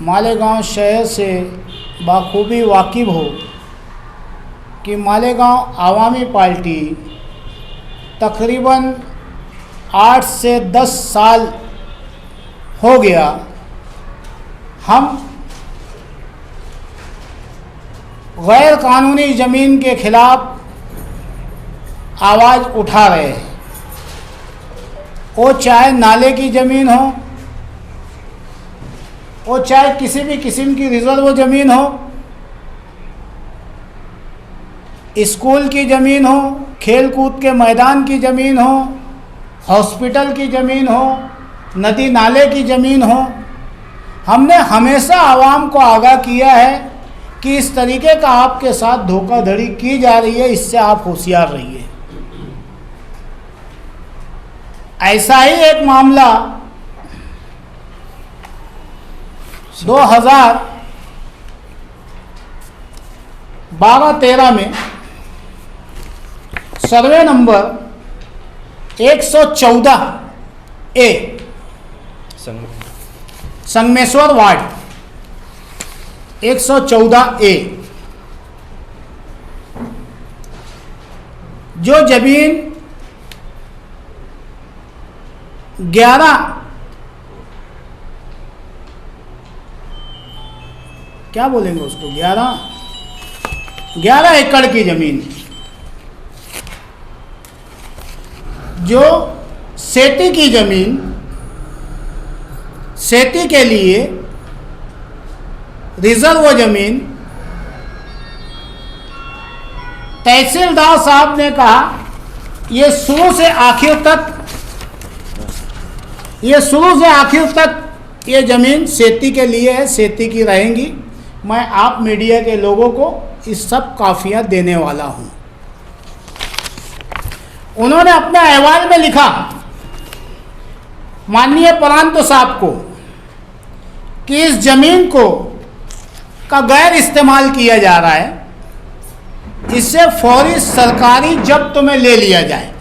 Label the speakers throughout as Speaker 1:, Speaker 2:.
Speaker 1: मालेगांव शहर से बाखूबी वाकिफ़ हो कि मालेगांव आवामी पार्टी तकरीबन 8 से 10 साल हो गया हम गैर कानूनी ज़मीन के ख़िलाफ़ आवाज़ उठा रहे हैं। वो चाहे नाले की ज़मीन हो, वो चाहे किसी भी किस्म की रिज़र्व ज़मीन हो, स्कूल की ज़मीन हो, खेल कूद के मैदान की ज़मीन हो, हॉस्पिटल की ज़मीन हो, नदी नाले की ज़मीन हो। हमने हमेशा आवाम को आगाह किया है कि इस तरीके का आपके साथ धोखाधड़ी की जा रही है, इससे आप होशियार रहिए। ऐसा ही एक मामला 2012-13 में survey number 114A Sangameshwar ward 114A जो ज़मीन 11 क्या बोलेंगे उसको 11 एकड़ की ज़मीन जो सेती की ज़मीन, सेती के लिए रिजर्व ज़मीन, तहसीलदार साहब ने कहा ये शुरू से आखिर तक ये ज़मीन सेती के लिए है, सेती की रहेंगी। मैं आप मीडिया के लोगों को इस सब काफिया देने वाला हूँ। उन्होंने अपने अहवाल में लिखा माननीय प्रांत साहब को कि इस ज़मीन का गैर इस्तेमाल किया जा रहा है, इससे फौरी सरकारी जब्त में ले लिया जाए।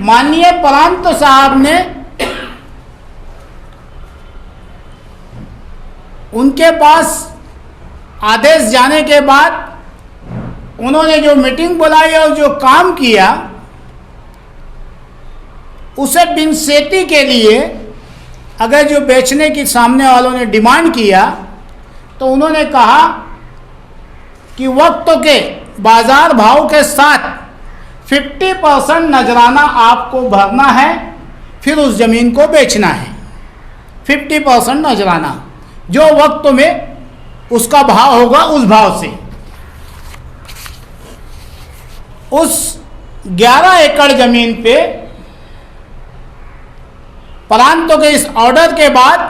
Speaker 1: माननीय प्रांत साहब ने उनके पास आदेश जाने के बाद उन्होंने जो मीटिंग बुलाई और जो काम किया उसे बिन सेती के लिए अगर जो बेचने की सामने वालों ने डिमांड किया तो उन्होंने कहा कि वक्त के बाजार भाव के साथ 50% नजराना आपको भरना है, फिर उस ज़मीन को बेचना है। 50% नजराना जो वक्त में उसका भाव होगा उस भाव से। उस 11 एकड़ ज़मीन पे प्रांतों के इस ऑर्डर के बाद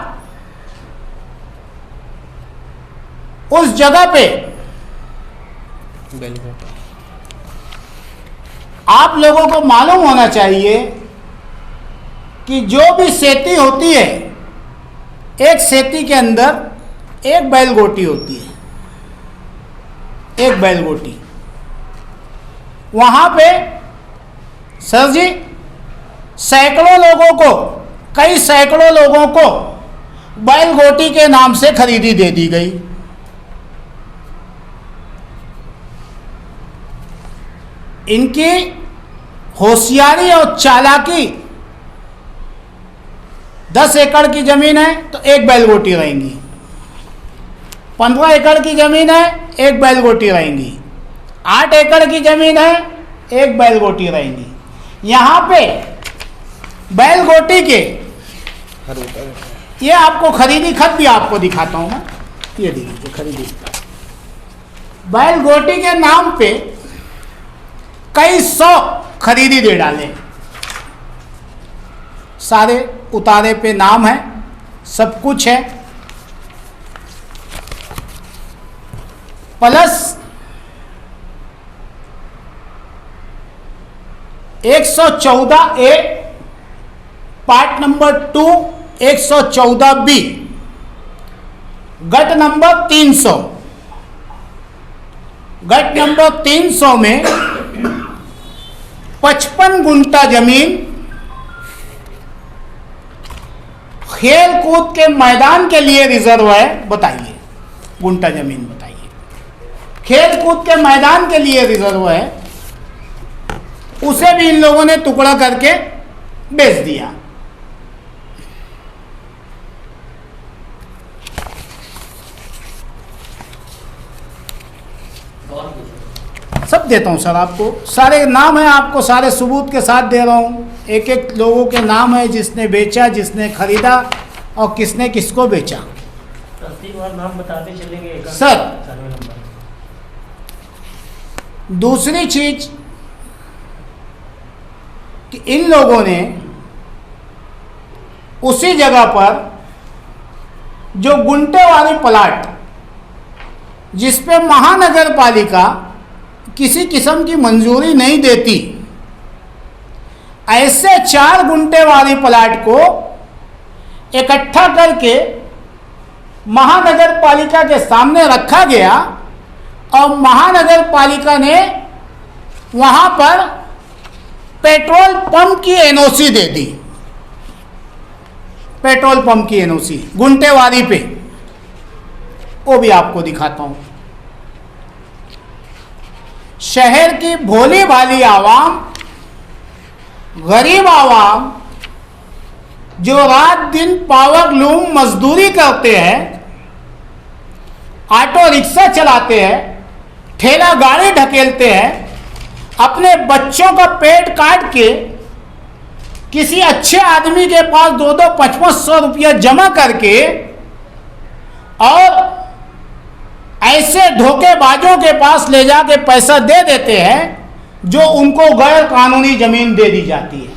Speaker 1: उस जगह पे आप लोगों को मालूम होना चाहिए कि जो भी सेती होती है, एक सेती के अंदर एक बैलगोटी होती है, एक बैलगोटी। वहाँ पे सर जी कई सैकड़ों लोगों को बैलगोटी के नाम से खरीदी दे दी गई। इनकी होशियारी और चालाकी, 10 एकड़ की ज़मीन है तो एक बैलगोटी रहेंगी, 15 एकड़ की ज़मीन है एक बैलगोटी रहेंगी, 8 एकड़ की ज़मीन है एक बैलगोटी रहेंगी। यहाँ पे बैलगोटी के ये आपको खरीदी खत भी आपको दिखाता हूँ मैं, ये देखिए खरीदी बैलगोटी के नाम पे कई 100 खरीदी दे डाले। सारे उतारे पे नाम है, सब कुछ है, plus 114A part number 2 114B गट नंबर 300 में 55 गुंठा जमीन खेल कूद के मैदान के लिए रिजर्व है, बताइए गुंटा जमीन बताइए। खेल कूद के मैदान के लिए रिजर्व है, उसे भी इन लोगों ने टुकड़ा करके बेच दिया। सब देता हूं सर, आपको सारे नाम है, आपको सारे सबूत के साथ दे रहा हूं। एक एक लोगों के नाम है, जिसने बेचा, जिसने खरीदा और किसने किसको बेचा।
Speaker 2: नाम बताते चलेंगे
Speaker 1: सर। दूसरी चीज कि इन लोगों ने उसी जगह पर जो गुंटे वाली प्लाट, जिस पे महानगर पालिका किसी किस्म की मंजूरी नहीं देती, ऐसे 4 गुंटे वाली प्लाट को इकट्ठा करके महानगर पालिका के सामने रखा गया और महानगर पालिका ने वहां पर पेट्रोल पंप की एनओसी दे दी। पेट्रोल पंप की एनओसी गुंटेवारी पे, वो भी आपको दिखाता हूं। शहर की भोली भाली आवाम, गरीब आवाम जो रात दिन पावर लूम मजदूरी करते हैं, ऑटो रिक्शा चलाते हैं, ठेला गाड़ी ढकेलते हैं, अपने बच्चों का पेट काट के किसी अच्छे आदमी के पास 2-2 500 रुपया जमा करके और ऐसे धोखेबाजों के पास ले जाके पैसा दे देते हैं, जो उनको गैर कानूनी जमीन दे दी जाती है।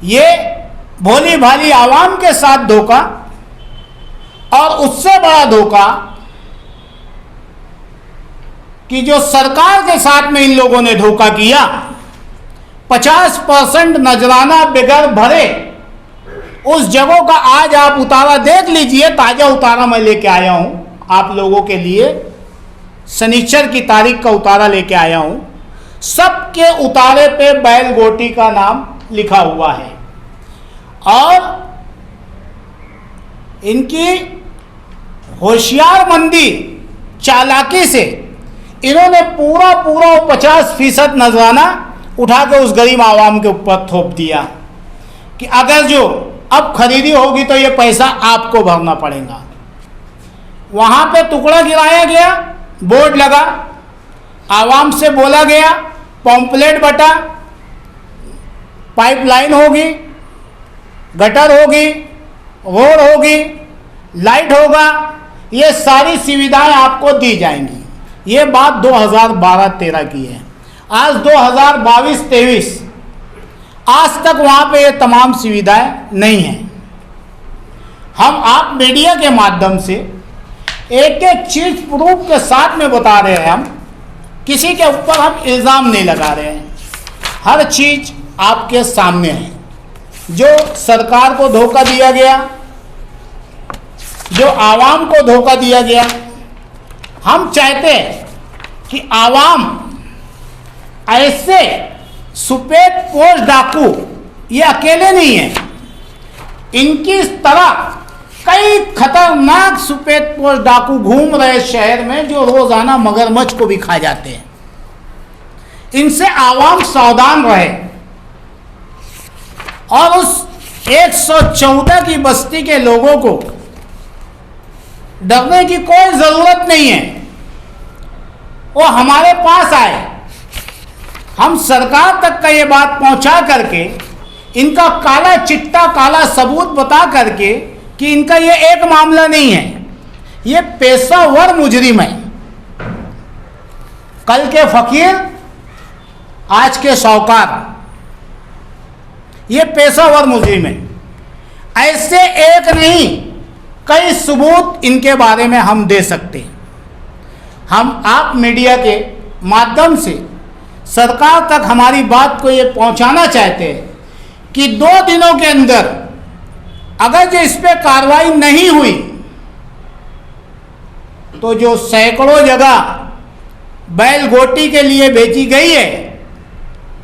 Speaker 1: ये भोली भाली आवाम के साथ धोखा, और उससे बड़ा धोखा कि जो सरकार के साथ में इन लोगों ने धोखा किया। 50% नजराना बिगर भरे उस जगह का आज आप उतारा देख लीजिए, ताजा उतारा मैं लेके आया हूं आप लोगों के लिए। शनिचर की तारीख का उतारा लेके आया हूं। सबके उतारे पे बैल गोटी का नाम लिखा हुआ है, और इनकी होशियारमंदी, चालाकी से इन्होंने पूरा 50% नजराना उठा के उस गरीब आवाम के ऊपर थोप दिया कि अगर जो अब खरीदी होगी तो ये पैसा आपको भरना पड़ेगा। वहां पे टुकड़ा गिराया गया, बोर्ड लगा, आवाम से बोला गया पॉम्पलेट बटा, पाइपलाइन होगी, गटर होगी, रोड होगी, लाइट होगा, ये सारी सुविधाएं आपको दी जाएंगी। ये बात 2012-13 की है। आज 2022-23, आज तक वहां पे ये तमाम सुविधाएं नहीं हैं। हम आप मीडिया के माध्यम से एक एक चीज प्रूफ के साथ में बता रहे हैं। हम किसी के ऊपर हम इल्ज़ाम नहीं लगा रहे हैं, हर चीज आपके सामने है। जो सरकार को धोखा दिया गया, जो आवाम को धोखा दिया गया, हम चाहते हैं कि आवाम ऐसे सफेद पोश डाकू ये अकेले नहीं है, इनकी तरह कई खतरनाक सफेद पोश डाकू घूम रहे शहर में, जो रोजाना मगरमच्छ को भी खा जाते हैं। इनसे आवाम सावधान रहे, और उस 114 की बस्ती के लोगों को डरने की कोई जरूरत नहीं है। वो हमारे पास आए, हम सरकार तक का ये बात पहुंचा करके, इनका काला चिट्टा, काला सबूत बता करके कि इनका ये एक मामला नहीं है, ये पेशावर मुजरिम है। कल के फकीर, आज के साहूकार, ये पेशावर मुजरिम है। ऐसे एक नहीं, कई सबूत इनके बारे में हम दे सकते हैं। हम आप मीडिया के माध्यम से सरकार तक हमारी बात को ये पहुंचाना चाहते हैं कि 2 दिनों के अंदर अगर जो इस पे कार्रवाई नहीं हुई तो जो सैकड़ों जगह बैल गोटी के लिए बेची गई है,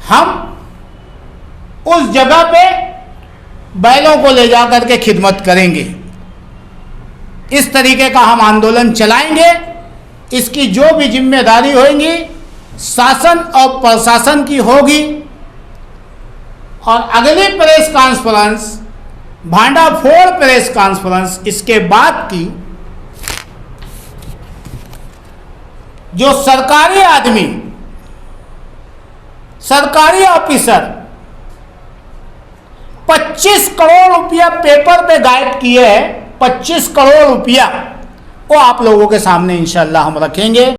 Speaker 1: हम उस जगह पे बैलों को ले जाकर के खिदमत करेंगे। इस तरीके का हम आंदोलन चलाएंगे। इसकी जो भी जिम्मेदारी होगी शासन और प्रशासन की होगी। और अगली प्रेस कॉन्फ्रेंस, भांडाफोड़ प्रेस कॉन्फ्रेंस, इसके बाद की जो सरकारी आदमी, सरकारी ऑफिसर 25 करोड़ रुपया पेपर पे गायब किए हैं, 25 करोड़ रुपया, वो आप लोगों के सामने इंशाल्लाह हम रखेंगे।